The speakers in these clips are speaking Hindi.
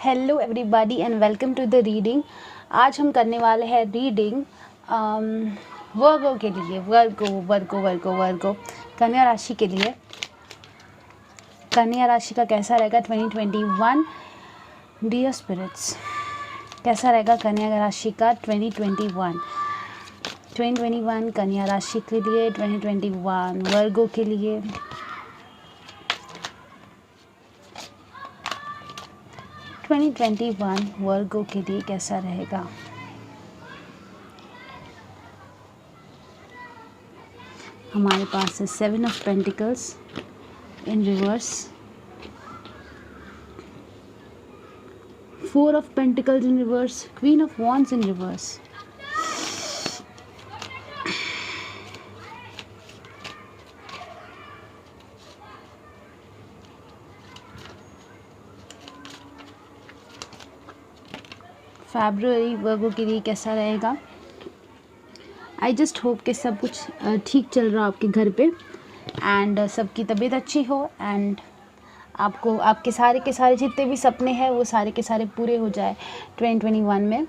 Hello everybody and welcome to the reading. आज हम करने वाले हैं रीडिंग वर्गो के लिए। वर्गो कन्या राशि के लिए। कन्या राशि का कैसा रहेगा 2021? डियर स्पिरिट्स, कैसा रहेगा कन्या राशि का 2021 कन्या राशि के लिए, 2021 वर्गो के लिए। वर्गो के लिए कैसा रहेगा? हमारे पास है 7 of pentacles in reverse, 4 of pentacles in reverse, queen of wands in reverse, फरवरी वर्गो के लिए कैसा रहेगा? आई जस्ट होप कि सब कुछ ठीक चल रहा हो आपके घर पे एंड सबकी तबीयत अच्छी हो एंड आपको आपके सारे के सारे जितने भी सपने हैं वो सारे के सारे पूरे हो जाए 2021 में।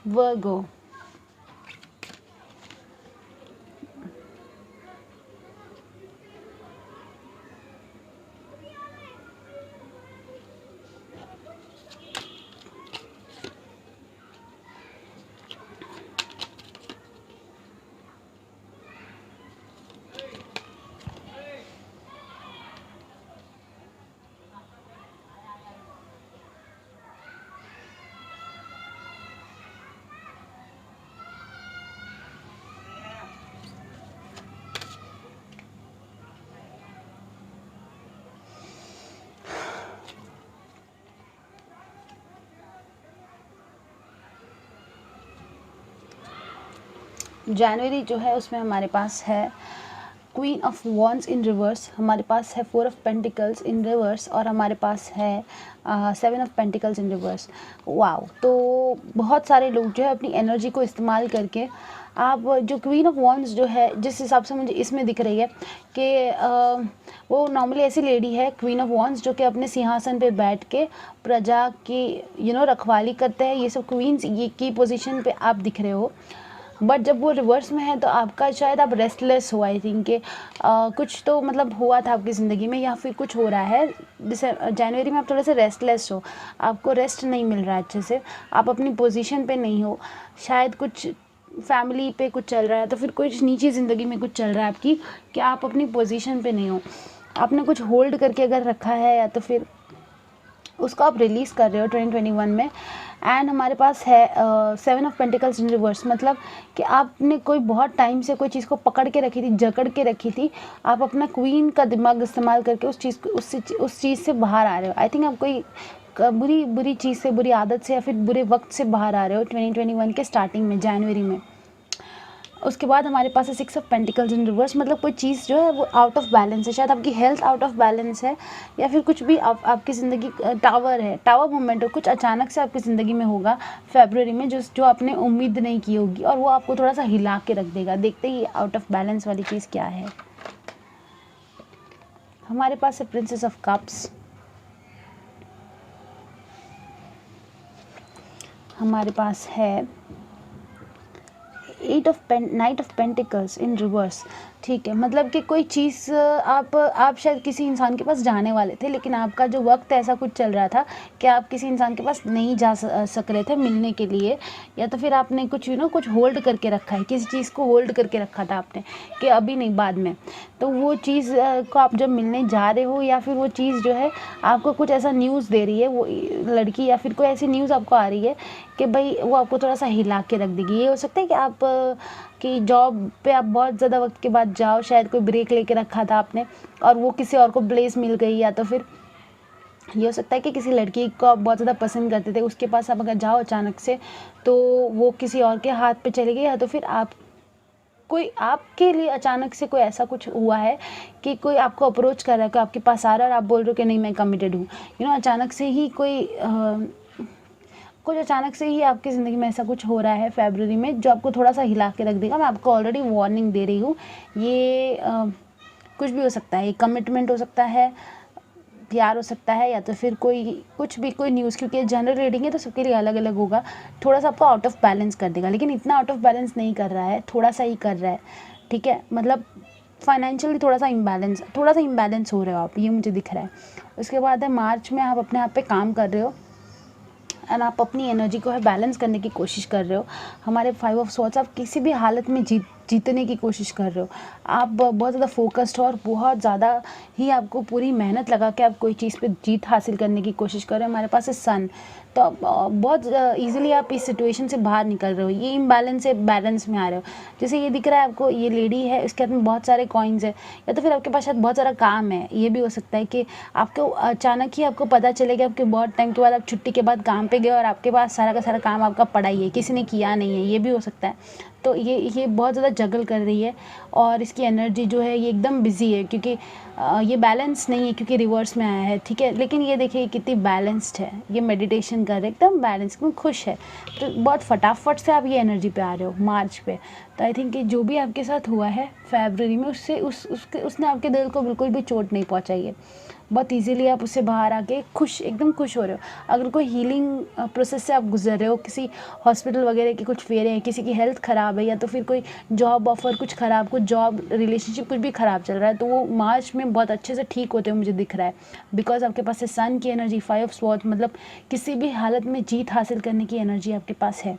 वर्गो, जनवरी जो है उसमें हमारे पास है queen of wands in reverse, हमारे पास है 4 ऑफ पेंटिकल्स इन रिवर्स और हमारे पास है 7 of pentacles in reverse. Wow, तो बहुत सारे लोग जो है अपनी एनर्जी को इस्तेमाल करके आप जो क्वीन ऑफ वॉन्ड्स जो है जिस हिसाब से मुझे इसमें दिख रही है कि वो नॉर्मली ऐसी लेडी है क्वीन ऑफ वॉन्ड्स जो कि अपने सिंहासन पे बैठ के प्रजा की रखवाली करते हैं। ये सब क्वींस ये की पोजीशन पे आप दिख रहे हो, बट जब वो रिवर्स में है तो आपका शायद आप रेस्टलेस हो। आई थिंक कि कुछ तो मतलब हुआ था आपकी ज़िंदगी में या फिर कुछ हो रहा है। जैसे जनवरी में आप थोड़े से रेस्टलेस हो, आपको रेस्ट नहीं मिल रहा है अच्छे से, आप अपनी पोजीशन पे नहीं हो, शायद कुछ फैमिली पे कुछ चल रहा है तो फिर कुछ निजी ज़िंदगी में कुछ चल रहा है आपकी कि आप अपनी पोजीशन पे नहीं हो, आपने कुछ होल्ड करके अगर रखा है या तो फिर उसको आप रिलीज़ कर रहे हो 2021 में। एंड हमारे पास है 7 ऑफ पेंटिकल्स इन रिवर्स, मतलब कि आपने कोई बहुत टाइम से कोई चीज़ को पकड़ के रखी थी, जकड़ के रखी थी, आप अपना क्वीन का दिमाग इस्तेमाल करके उस चीज़ से बाहर आ रहे हो। आई थिंक आप कोई बुरी चीज़ से, बुरी आदत से या फिर बुरे वक्त से बाहर आ रहे हो 2021 के स्टार्टिंग में, जनवरी में। उसके बाद हमारे पास है 6 ऑफ पेंटिकल्स इन रिवर्स, मतलब कोई चीज़ जो है वो आउट ऑफ बैलेंस है, शायद आपकी हेल्थ आउट ऑफ बैलेंस है या फिर कुछ भी आपकी ज़िंदगी टावर मोमेंट हो, कुछ अचानक से आपकी ज़िंदगी में होगा फरवरी में जो आपने उम्मीद नहीं की होगी और वो आपको थोड़ा सा हिला के रख देगा। देखते ही आउट ऑफ बैलेंस वाली चीज़ क्या है। हमारे पास है प्रिंसेस ऑफ कप्स, हमारे पास है night of pentacles in reverse. ठीक है, मतलब कि कोई चीज़ आप शायद किसी इंसान के पास जाने वाले थे, लेकिन आपका जो वक्त ऐसा कुछ चल रहा था कि आप किसी इंसान के पास नहीं जा सक रहे थे मिलने के लिए, या तो फिर आपने कुछ कुछ होल्ड करके रखा है, किसी चीज़ को होल्ड करके रखा था आपने कि अभी नहीं बाद में, तो वो चीज़ को आप जब मिलने जा रहे हो या फिर वो चीज़ जो है आपको कुछ ऐसा न्यूज़ दे रही है, वो लड़की या फिर कोई ऐसी न्यूज़ आपको आ रही है कि भाई वो आपको थोड़ा सा हिला के रख देगी। ये हो सकता है कि आप कि जॉब पे आप बहुत ज़्यादा वक्त के बाद जाओ, शायद कोई ब्रेक लेके रखा था आपने और वो किसी और को प्लेस मिल गई, या तो फिर ये हो सकता है कि किसी लड़की को आप बहुत ज़्यादा पसंद करते थे, उसके पास आप अगर जाओ अचानक से तो वो किसी और के हाथ पे चली गई, या तो फिर कोई आपके लिए अचानक से कोई ऐसा कुछ हुआ है कि कोई आपको अप्रोच कर रहा है, कोई आपके पास आ रहा है और आप बोल रहे हो कि नहीं मैं कमिटेड हूँ। अचानक से ही कुछ अचानक से ही आपकी ज़िंदगी में ऐसा कुछ हो रहा है फरवरी में जो आपको थोड़ा सा हिला के रख देगा। मैं आपको ऑलरेडी वार्निंग दे रही हूँ। ये कुछ भी हो सकता है, ये कमिटमेंट हो सकता है, प्यार हो सकता है, या तो फिर कोई कुछ भी कोई न्यूज़, क्योंकि जनरल रीडिंग है तो सबके लिए अलग अलग होगा। थोड़ा सा आपको आउट ऑफ बैलेंस कर देगा, लेकिन इतना आउट ऑफ बैलेंस नहीं कर रहा है, थोड़ा सा ही कर रहा है, ठीक है। मतलब फाइनेंशियली थोड़ा सा इम्बैलेंस हो रहे हो आप, ये मुझे दिख रहा है। उसके बाद है मार्च में आप अपने आप पे काम कर रहे हो एंड आप अपनी एनर्जी को है बैलेंस करने की कोशिश कर रहे हो। हमारे 5 ऑफ स्वॉर्ड्स, आप किसी भी हालत में जीतने की कोशिश कर रहे हो। आप बहुत ज़्यादा फोकस्ड हो और बहुत ज़्यादा ही आपको पूरी मेहनत लगा के आप कोई चीज़ पे जीत हासिल करने की कोशिश कर रहे हो। हमारे पास है सन, तो आप बहुत ईजिली आप इस सिचुएशन से बाहर निकल रहे हो। ये इम्बैलेंस से बैलेंस में आ रहे हो। जैसे ये दिख रहा है आपको, ये लेडी है, इसके हाथ में बहुत सारे कॉइन्स है, या तो फिर आपके पास शायद बहुत सारा काम है। ये भी हो सकता है कि आपको अचानक ही आपको पता चलेगा, आपके बहुत टाइम के बाद आप छुट्टी के बाद काम पे गए और आपके पास सारा का सारा काम आपका पड़ा ही है, किसी ने किया नहीं है। ये भी हो सकता है। तो ये बहुत ज़्यादा जगल कर रही है और इसकी एनर्जी जो है ये एकदम बिजी है, क्योंकि ये बैलेंस नहीं है, क्योंकि रिवर्स में आया है, ठीक है। लेकिन ये देखिए कितनी बैलेंस्ड है, ये मेडिटेशन कर रहे हैं, एकदम बैलेंस, एकदम खुश है। तो बहुत फटाफट से आप ये एनर्जी पे आ रहे हो मार्च पे। तो आई थिंक कि जो भी आपके साथ हुआ है फरवरी में, उसने आपके दिल को बिल्कुल भी चोट नहीं पहुंचाई है। बहुत इजीली आप उससे बाहर आके एकदम खुश हो रहे हो। अगर कोई हीलिंग प्रोसेस से आप गुजर रहे हो, किसी हॉस्पिटल वगैरह के कुछ फेरे हैं, किसी की हेल्थ ख़राब है, या तो फिर कोई जॉब ऑफर कुछ ख़राब, कुछ जॉब रिलेशनशिप कुछ भी ख़राब चल रहा है, तो वो मार्च में बहुत अच्छे से ठीक होते हुए मुझे दिख रहा है। बिकॉज आपके पास है सन की एनर्जी, 5 ऑफ स्वॉर्ड्स, मतलब किसी भी हालत में जीत हासिल करने की एनर्जी आपके पास है।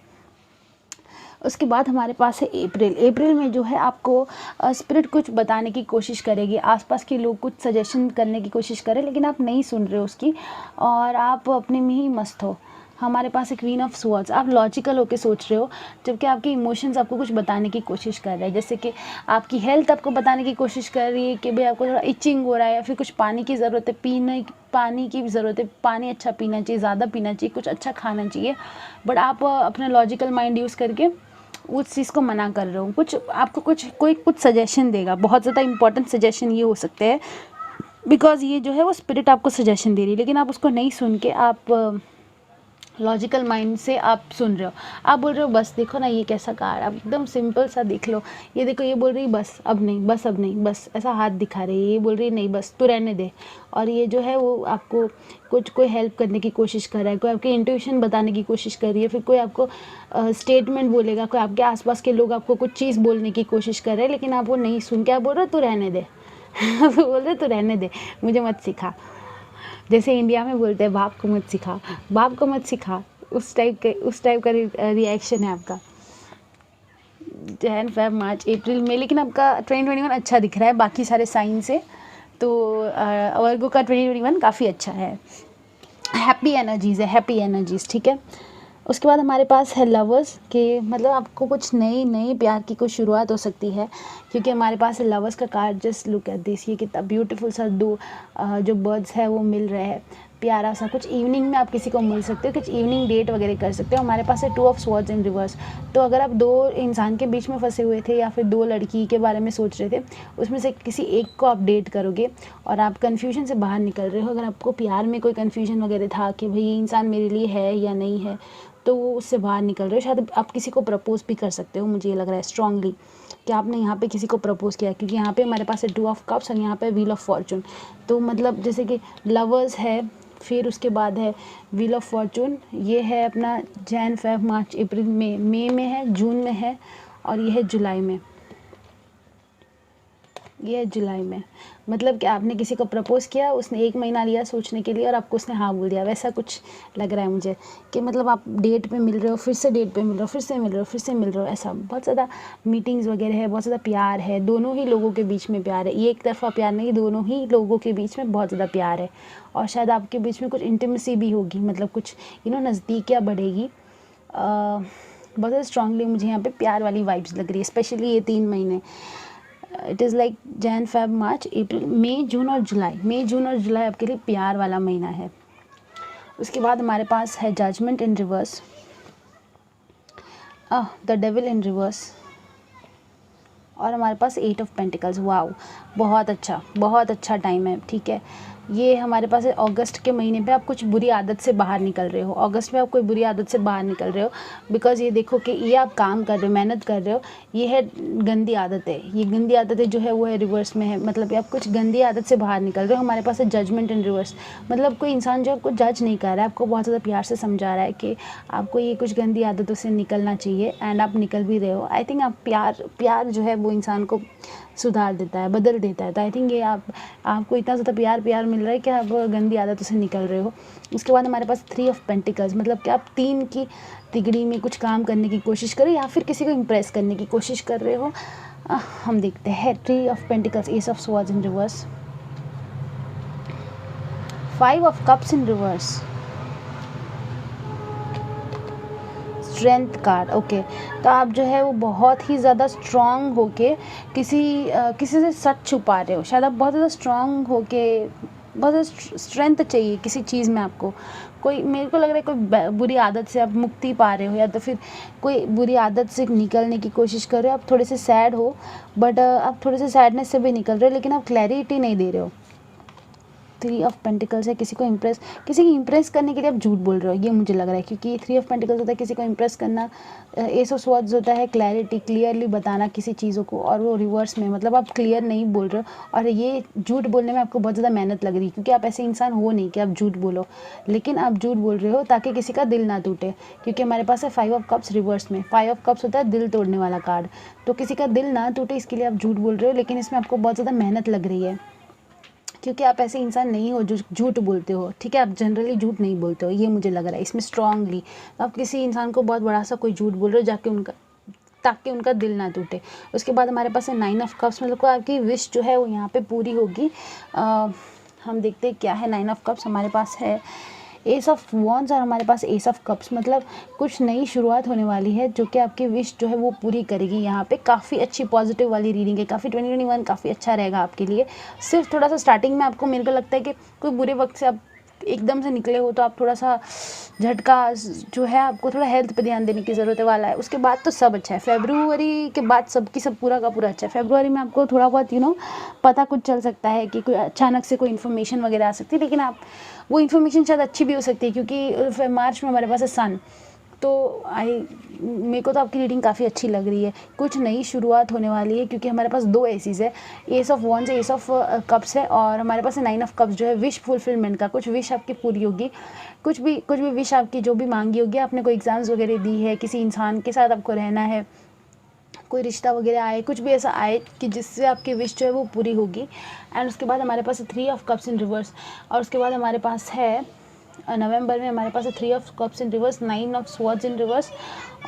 उसके बाद हमारे पास है अप्रैल में जो है आपको स्पिरिट कुछ बताने की कोशिश करेगी। आसपास के लोग कुछ सजेशन करने की कोशिश करें, लेकिन आप नहीं सुन रहे हो उसकी, और आप अपने में ही मस्त हो। हमारे पास है क्वीन ऑफ स्वॉर्ड्स, आप लॉजिकल होकर सोच रहे हो, जबकि आपके इमोशंस आपको कुछ बताने की कोशिश कर रहे हैं। जैसे कि आपकी हेल्थ आपको बताने की कोशिश कर रही है कि भाई आपको थोड़ा इचिंग हो रहा है, या फिर कुछ पानी की ज़रूरत है, पानी की ज़रूरत है, पानी अच्छा पीना चाहिए, ज़्यादा पीना चाहिए, कुछ अच्छा खाना चाहिए। बट आप अपना लॉजिकल माइंड यूज़ करके उस चीज़ को मना कर रहे हो। आपको कुछ सजेशन देगा, बहुत ज़्यादा इंपॉर्टेंट सजेशन ये हो सकते हैं, बिकॉज ये जो है वो स्पिरिट आपको सजेशन दे रही है, लेकिन आप उसको नहीं सुन के आप लॉजिकल माइंड से आप सुन रहे हो। आप बोल रहे हो बस देखो ना ये कैसा कार्ड, आप एकदम सिंपल सा देख लो, ये देखो, ये बोल रही बस अब नहीं, बस अब नहीं, बस ऐसा हाथ दिखा रही है, ये बोल रही है नहीं बस तू रहने दे। और ये जो है वो आपको कोई हेल्प करने की कोशिश कर रहा है, कोई आपके इंट्यूशन बताने की कोशिश कर रही है, फिर कोई आपको स्टेटमेंट बोलेगा, कोई आपके आसपास के लोग आपको कुछ चीज़ बोलने की कोशिश कर रहे हैं, लेकिन आप वो नहीं सुन के आप बोल रहे हो तू रहने दे। बोल रहे तू रहने दे, मुझे मत सिखा। जैसे इंडिया में बोलते हैं बाप को मत सिखा, बाप को मत सिखा, उस टाइप का रिएक्शन है आपका। जैन फेब मार्च अप्रैल में, लेकिन आपका 2021 अच्छा दिख रहा है बाकी सारे साइन से। तो वर्गो का 2021 काफ़ी अच्छा है, हैप्पी एनर्जीज़, ठीक है। उसके बाद हमारे पास है लवर्स के, मतलब आपको कुछ नई प्यार की कुछ शुरुआत हो सकती है, क्योंकि हमारे पास है लवर्स का card. Just look at this, ये कितना ब्यूटीफुल सा दो जो बर्ड्स है वो मिल रहे हैं, प्यारा सा। कुछ इवनिंग में आप किसी को मिल सकते हो, कुछ इवनिंग डेट वगैरह कर सकते हो। हमारे पास है 2 ऑफ स्वॉर्ड्स इन रिवर्स। तो अगर आप 2 इंसान के बीच में फंसे हुए थे, या फिर 2 लड़की के बारे में सोच रहे थे, उसमें से किसी एक को आप डेट करोगे और आप कन्फ्यूजन से बाहर निकल रहे हो। अगर आपको प्यार में कोई कन्फ्यूजन वगैरह था कि भाई ये इंसान मेरे लिए है या नहीं है, तो वो उससे बाहर निकल रहे हो। शायद आप किसी को प्रपोज भी कर सकते हो, मुझे ये लग रहा है स्ट्रांगली कि आपने यहाँ पे किसी को प्रपोज किया, क्योंकि यहाँ पे हमारे पास है 2 ऑफ कप्स और यहाँ पे व्हील ऑफ फॉर्चून। तो मतलब जैसे कि लवर्स है, फिर उसके बाद है व्हील ऑफ फॉर्चून, ये है अपना जैन फेब मार्च अप्रैल मई में है, जून में है, और ये है जुलाई में। ये है जुलाई में, मतलब कि आपने किसी को प्रपोज किया, उसने 1 महीना लिया सोचने के लिए और आपको उसने हाँ बोल दिया, वैसा कुछ लग रहा है मुझे। कि मतलब आप डेट पे मिल रहे हो, फिर से डेट पे मिल रहे हो, फिर से मिल रहे हो, फिर से मिल रहे हो, ऐसा बहुत ज़्यादा मीटिंग्स वगैरह है, बहुत ज़्यादा प्यार है, दोनों ही लोगों के बीच में प्यार है। ये एक तरफा प्यार नहीं, दोनों ही लोगों के बीच में बहुत ज़्यादा प्यार है। और शायद आपके बीच में कुछ इंटीमेसी भी होगी, मतलब कुछ नज़दीकियाँ बढ़ेगी। बहुत ज़्यादा स्ट्रांगली मुझे यहाँ पे प्यार वाली वाइब्स लग रही है, स्पेशली ये 3 महीने। It is like Jan Feb March April May June और जुलाई आपके लिए प्यार वाला महीना है। उसके बाद हमारे पास है judgement in reverse, the devil in reverse, और हमारे पास 8 ऑफ पेंटिकल्स। वाओ, बहुत अच्छा टाइम है, ठीक है। ये हमारे पास है अगस्त के महीने पे आप कुछ बुरी आदत से बाहर निकल रहे हो। अगस्त में आप कोई बुरी आदत से बाहर निकल रहे हो, बिकॉज़ ये देखो कि ये आप काम कर रहे हो, मेहनत कर रहे हो, ये है गंदी आदत है। ये गंदी आदतें जो है वो है रिवर्स में है, मतलब आप कुछ गंदी आदत से बाहर निकल रहे हो। हमारे पास है जजमेंट इन रिवर्स, मतलब कोई इंसान जो आपको जज नहीं कर रहा है, आपको बहुत ज़्यादा प्यार से समझा रहा है कि आपको ये कुछ गंदी आदतों से निकलना चाहिए, एंड आप निकल भी रहे हो। आई थिंक आप प्यार जो है वो इंसान को सुधार देता है, बदल देता है। तो आई थिंक ये आपको इतना ज़्यादा प्यार मिल रहा है कि आप गंदी आदतों से निकल रहे हो। उसके बाद हमारे पास 3 ऑफ पेंटिकल्स, मतलब कि आप 3 की तिगड़ी में कुछ काम करने की कोशिश कर रहे हो या फिर किसी को इम्प्रेस करने की कोशिश कर रहे हो। हम देखते हैं 3 of pentacles, S of swords in reverse, 5 of cups in reverse, strength card. Okay, तो आप जो है वो बहुत ही ज़्यादा स्ट्रांग होके किसी से सच छुपा रहे हो। शायद आप बहुत ज़्यादा स्ट्रांग होके, बहुत ज़्यादा स्ट्रेंथ चाहिए किसी चीज़ में आपको। कोई, मेरे को लग रहा है कोई बुरी आदत से आप मुक्ति पा रहे हो, या तो फिर कोई बुरी आदत से निकलने की कोशिश कर रहे हो। आप थोड़े से सैड हो, बट आप थोड़े से सैडनेस से भी निकल रहे हो, लेकिन आप क्लैरिटी नहीं दे रहे हो। 3 ऑफ पेंटिकल्स है, किसी की इम्प्रेस करने के लिए आप झूठ बोल रहे हो, ये मुझे लग रहा है, क्योंकि 3 ऑफ पेंटिकल्स होता है किसी को इम्प्रेस करना, एस ऑफ स्वॉर्ड्स होता है क्लैरिटी, क्लियरली बताना किसी चीज़ों को, और वो रिवर्स में मतलब आप क्लियर नहीं बोल रहे हो। और ये झूठ बोलने में आपको बहुत ज़्यादा मेहनत लग रही है, क्योंकि आप ऐसे इंसान हो नहीं कि आप झूठ बोलो, लेकिन आप झूठ बोल रहे हो ताकि किसी का दिल ना टूटे। क्योंकि हमारे पास है 5 ऑफ कप्स रिवर्स में, 5 ऑफ कप्स होता है दिल तोड़ने वाला कार्ड, तो किसी का दिल ना टूटे इसके लिए आप झूठ बोल रहे हो, लेकिन इसमें आपको बहुत ज़्यादा मेहनत लग रही है, क्योंकि आप ऐसे इंसान नहीं हो जो झूठ बोलते हो, ठीक है। आप जनरली झूठ नहीं बोलते हो, ये मुझे लग रहा है इसमें स्ट्रांगली। आप किसी इंसान को बहुत बड़ा सा कोई झूठ बोल रहे हो ताकि उनका दिल ना टूटे। उसके बाद हमारे पास है 9 ऑफ कप्स, मतलब आपकी विश जो है वो यहाँ पे पूरी होगी। हम देखते हैं क्या है 9 ऑफ कप्स। हमारे पास है एस ऑफ वॉन्ड्स और हमारे पास एस ऑफ कप्स, मतलब कुछ नई शुरुआत होने वाली है जो कि आपकी विश जो है वो पूरी करेगी। यहाँ पे काफ़ी अच्छी पॉजिटिव वाली रीडिंग है, काफ़ी 2021 काफ़ी अच्छा रहेगा आपके लिए। सिर्फ थोड़ा सा स्टार्टिंग में आपको, मेरे को लगता है कि कोई बुरे वक्त से आप एकदम से निकले हो, तो आप थोड़ा सा झटका जो है, आपको थोड़ा हेल्थ पे ध्यान देने की ज़रूरत वाला है। उसके बाद तो सब अच्छा है, फरवरी के बाद सब पूरा का पूरा अच्छा है। फरवरी में आपको थोड़ा बहुत पता कुछ चल सकता है कि कोई अचानक से कोई इन्फॉर्मेशन वगैरह आ सकती है, लेकिन आप वो इन्फॉर्मेशन शायद अच्छी भी हो सकती है, क्योंकि मार्च में हमारे पास है सन। तो मेरे को तो आपकी रीडिंग काफ़ी अच्छी लग रही है, कुछ नई शुरुआत होने वाली है, क्योंकि हमारे पास 2 एसीज है, एस ऑफ वॉन्ड्स है, एस ऑफ कप्स है, और हमारे पास 9 ऑफ कप्स जो है विश फुलफिलमेंट का। कुछ विश आपकी पूरी होगी, कुछ भी विश आपकी जो भी मांगी होगी, आपने कोई एग्ज़ाम्स वगैरह दी है, किसी इंसान के साथ आपको रहना है, कोई रिश्ता वगैरह आए, कुछ भी ऐसा आए कि जिससे आपकी विश जो है वो पूरी होगी। एंड उसके बाद हमारे पास 3 ऑफ कप्स इन रिवर्स, और उसके बाद हमारे पास है नवंबर में हमारे पास है 3 of cups in reverse, 9 of swords in reverse,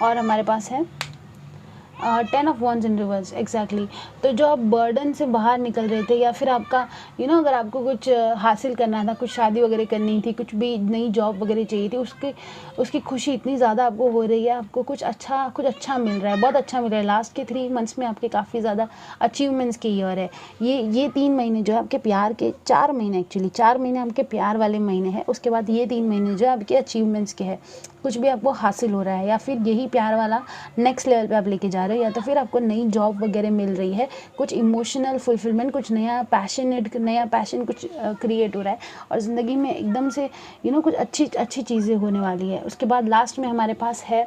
और हमारे पास है 10 of wands in reverse. Exactly. तो जो आप बर्डन से बाहर निकल रहे थे, या फिर आपका अगर आपको कुछ हासिल करना था, कुछ शादी वगैरह करनी थी, कुछ भी नई जॉब वगैरह चाहिए थी, उसकी खुशी इतनी ज़्यादा आपको हो रही है, आपको कुछ अच्छा मिल रहा है, बहुत अच्छा मिल रहा है। लास्ट के 3 मंथ्स में आपके काफ़ी ज़्यादा अचीवमेंट्स के ईयर है। ये 3 महीने जो है आपके प्यार के, 4 महीने एक्चुअली, 4 महीने आपके प्यार वाले महीने हैं। उसके बाद ये 3 महीने जो है आपके अचीवमेंट्स के हैं, कुछ भी आपको हासिल हो रहा है, या फिर यही प्यार वाला नेक्स्ट लेवल पे आप लेके जा रहे हो, या तो फिर आपको नई जॉब वगैरह मिल रही है, कुछ इमोशनल फुलफिलमेंट, कुछ नया पैशन कुछ क्रिएट हो रहा है, और ज़िंदगी में एकदम से कुछ अच्छी चीज़ें होने वाली है। उसके बाद लास्ट में हमारे पास है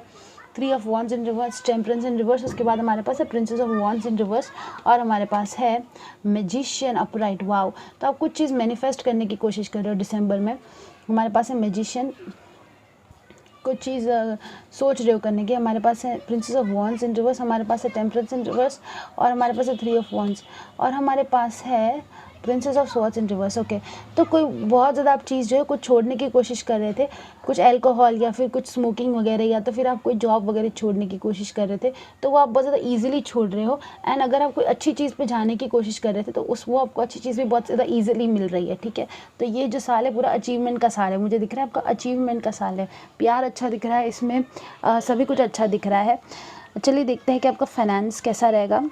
3 of wands in reverse, temperance in reverse. उसके बाद हमारे पास है princess of wands in reverse, और हमारे पास है मैजिशियन अपराइट। वाओ, तो आप कुछ चीज़ मैनिफेस्ट करने की कोशिश कर रहे हो दिसंबर में। हमारे पास है मैजिशियन, कुछ चीज़ सोच रहे हो करने की। हमारे पास है princess of wands in reverse, हमारे पास है टेम्परेंस इन रिवर्स, और हमारे पास है 3 ऑफ वॉन्ड्स, और हमारे पास है princess of swords in reverse. Okay, तो कोई बहुत ज़्यादा आप चीज़ जो है कुछ छोड़ने की कोशिश कर रहे थे, कुछ अल्कोहल या फिर कुछ स्मोकिंग वगैरह, या तो फिर आप कोई जॉब वगैरह छोड़ने की कोशिश कर रहे थे, तो वो आप बहुत ज़्यादा ईजिली छोड़ रहे हो। एंड अगर आप कोई अच्छी चीज़ पे जाने की कोशिश कर रहे थे, तो वो आपको अच्छी चीज़ भी बहुत ज़्यादा ईजिली मिल रही है, ठीक है। तो ये जो साल है पूरा अचीवमेंट का साल है, मुझे दिख रहा है आपका अचीवमेंट का साल है। प्यार अच्छा दिख रहा है इसमें, सभी कुछ अच्छा दिख रहा है। चलिए देखते हैं कि आपका फाइनेंस कैसा रहेगा,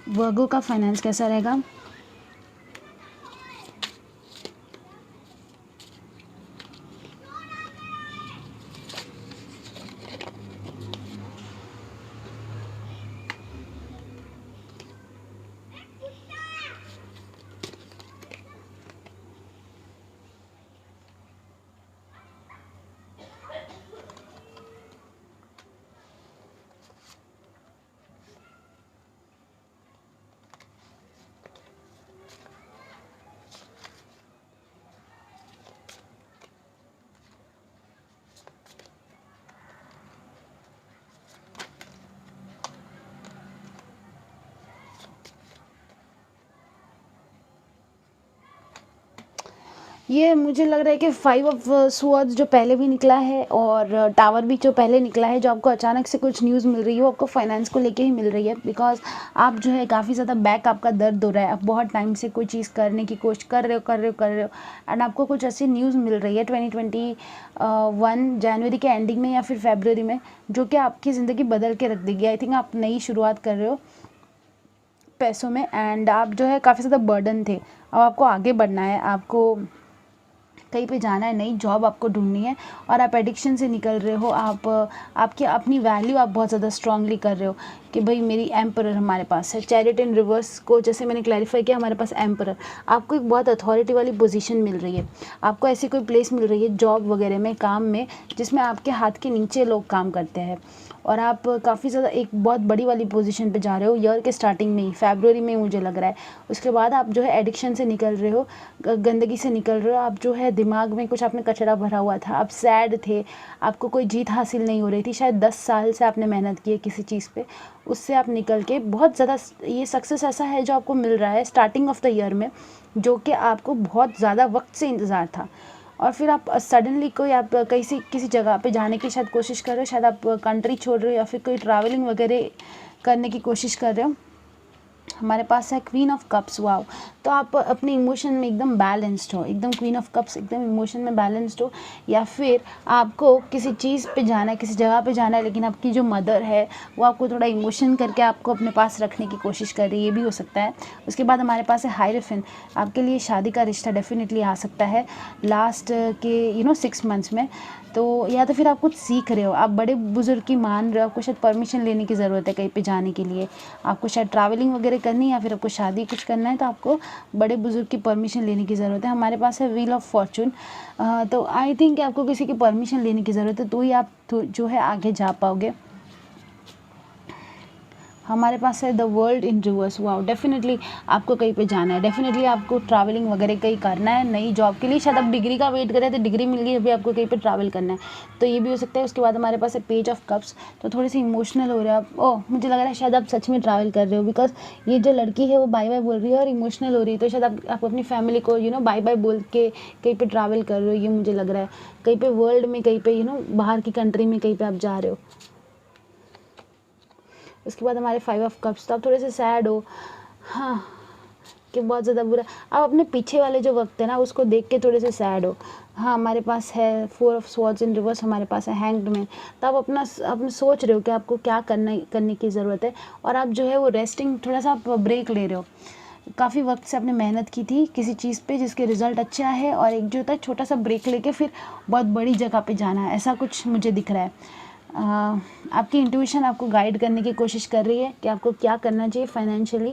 वर्गो का फाइनेंस कैसा रहेगा। ये मुझे लग रहा है कि 5 ऑफ स्वॉर्ड्स जो पहले भी निकला है और टावर भी जो पहले निकला है, जो आपको अचानक से कुछ न्यूज़ मिल रही है वो आपको फाइनेंस को लेके ही मिल रही है। बिकॉज आप जो है काफ़ी ज़्यादा बैक आपका दर्द हो रहा है, आप बहुत टाइम से कोई चीज़ करने की कोशिश कर रहे हो एंड आपको कुछ ऐसी न्यूज़ मिल रही है 2021 जनवरी के एंडिंग में या फिर फरवरी में, जो कि आपकी ज़िंदगी बदल के रख देगी। आई थिंक आप नई शुरुआत कर रहे हो पैसों में एंड आप जो है काफ़ी ज़्यादा बर्डन थे, अब आपको आगे बढ़ना है, आपको कहीं पे जाना है, नई जॉब आपको ढूंढनी है और आप एडिक्शन से निकल रहे हो। आप आपकी अपनी वैल्यू आप बहुत ज़्यादा स्ट्रांगली कर रहे हो कि भाई मेरी एम्परर हमारे पास है। चैरिट इन रिवर्स को जैसे मैंने क्लैरिफाई किया, हमारे पास एम्परर, आपको एक बहुत अथॉरिटी वाली पोजीशन मिल रही है, आपको ऐसी कोई प्लेस मिल रही है जॉब वगैरह में, काम में, जिसमें आपके हाथ के नीचे लोग काम करते हैं और आप काफ़ी ज़्यादा एक बहुत बड़ी वाली पोजीशन पे जा रहे हो ईयर के स्टार्टिंग में ही, फरवरी में मुझे लग रहा है। उसके बाद आप जो है एडिक्शन से निकल रहे हो, गंदगी से निकल रहे हो, आप जो है दिमाग में कुछ आपने कचरा भरा हुआ था, आप सैड थे, आपको कोई जीत हासिल नहीं हो रही थी, शायद 10 साल से आपने मेहनत की है किसी चीज़ पे, उससे आप निकल के बहुत ज़्यादा ये सक्सेस ऐसा है जो आपको मिल रहा है स्टार्टिंग ऑफ द ईयर में, जो कि आपको बहुत ज़्यादा वक्त से इंतज़ार था। और फिर आप सडनली कोई आप किसी जगह पे जाने की शायद कोशिश कर रहे हो, शायद आप कंट्री छोड़ रहे हो या फिर कोई ट्रैवलिंग वगैरह करने की कोशिश कर रहे हो। हमारे पास है क्वीन ऑफ कप्स। वाओ, तो आप अपने इमोशन में एकदम बैलेंस्ड हो, एकदम क्वीन ऑफ कप्स, एकदम इमोशन में बैलेंस्ड हो, या फिर आपको किसी चीज़ पे जाना है, किसी जगह पे जाना है, लेकिन आपकी जो मदर है वो आपको थोड़ा इमोशन करके आपको अपने पास रखने की कोशिश कर रही है, ये भी हो सकता है। उसके बाद हमारे पास है हायरफिन, आपके लिए शादी का रिश्ता डेफिनेटली आ सकता है लास्ट के 6 मंथ्स में। तो या तो फिर आप कुछ सीख रहे हो, आप बड़े बुजुर्ग की मान रहे हो, आपको शायद परमिशन लेने की ज़रूरत है कहीं पे जाने के लिए, आपको शायद ट्रैवलिंग वगैरह करनी है या फिर आपको शादी कुछ करना है, तो आपको बड़े बुजुर्ग की परमिशन लेने की ज़रूरत है। हमारे पास है व्हील ऑफ फॉर्चून, तो आई थिंक आपको किसी की परमिशन लेने की ज़रूरत है, तो ही आप जो है आगे जा पाओगे। हमारे पास है the world in reverse. Wow, definitely आपको कहीं पे जाना है, डेफिनेटली आपको ट्रैवलिंग वगैरह कहीं करना है नई जॉब के लिए, शायद आप डिग्री का वेट कर रहे थे, डिग्री मिल गई, अभी आपको कहीं पे ट्रैवल करना है, तो ये भी हो सकता है। उसके बाद हमारे पास है पेज ऑफ कप्स, तो थोड़े से इमोशनल हो रहे हैं आप। ओह, मुझे लग रहा है शायद आप सच में ट्रैवल कर रहे हो, बिकॉज ये जो लड़की है वो बाय बाय बोल रही है और इमोशनल हो रही है, तो शायद आप अपनी फैमिली को बाय बाय बोल के कहीं पे ट्रैवल कर रहे हो, ये मुझे लग रहा है। कहीं पे वर्ल्ड में, कहीं पे बाहर की कंट्री में कहीं पे आप जा रहे हो। उसके बाद हमारे 5 ऑफ कप्स, तो आप थोड़े से सैड हो, हाँ, कि बहुत ज़्यादा बुरा, आप अपने पीछे वाले जो वक्त है ना उसको देख के थोड़े से सैड हो। हाँ, हमारे पास है 4 ऑफ स्वॉर्ड्स इन रिवर्स, हमारे पास है हैंग्ड मैन, तो आप अपना सोच रहे हो कि आपको क्या करने की ज़रूरत है, और आप जो है वो रेस्टिंग, थोड़ा सा आप ब्रेक ले रहे हो। काफ़ी वक्त से आपने मेहनत की थी किसी चीज़ पे जिसके रिजल्ट अच्छा है, और एक जो होता है छोटा सा ब्रेक लेके फिर बहुत बड़ी जगह पे जाना है, ऐसा कुछ मुझे दिख रहा है। आपकी इंट्यूशन आपको गाइड करने की कोशिश कर रही है कि आपको क्या करना चाहिए फाइनेंशियली,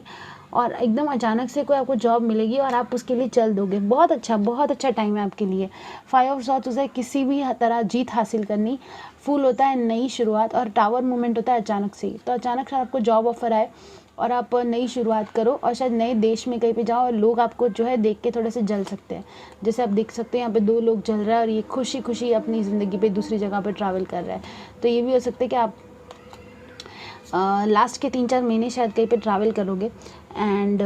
और एकदम अचानक से कोई आपको जॉब मिलेगी और आप उसके लिए चल दोगे। बहुत अच्छा टाइम है आपके लिए। 5 ऑफ सॉर्ड्स होता है किसी भी तरह जीत हासिल करनी, फूल होता है नई शुरुआत, और टावर मूवमेंट होता है अचानक से। तो अचानक से आपको जॉब ऑफर आए और आप नई शुरुआत करो, और शायद नए देश में कहीं पे जाओ, और लोग आपको जो है देख के थोड़े से जल सकते हैं। जैसे आप देख सकते हैं यहाँ पे 2 लोग जल रहा है और ये खुशी खुशी अपनी ज़िंदगी पे दूसरी जगह पे ट्रैवल कर रहा है। तो ये भी हो सकता है कि आप लास्ट के 3-4 महीने शायद कहीं पे ट्रैवल करोगे, एंड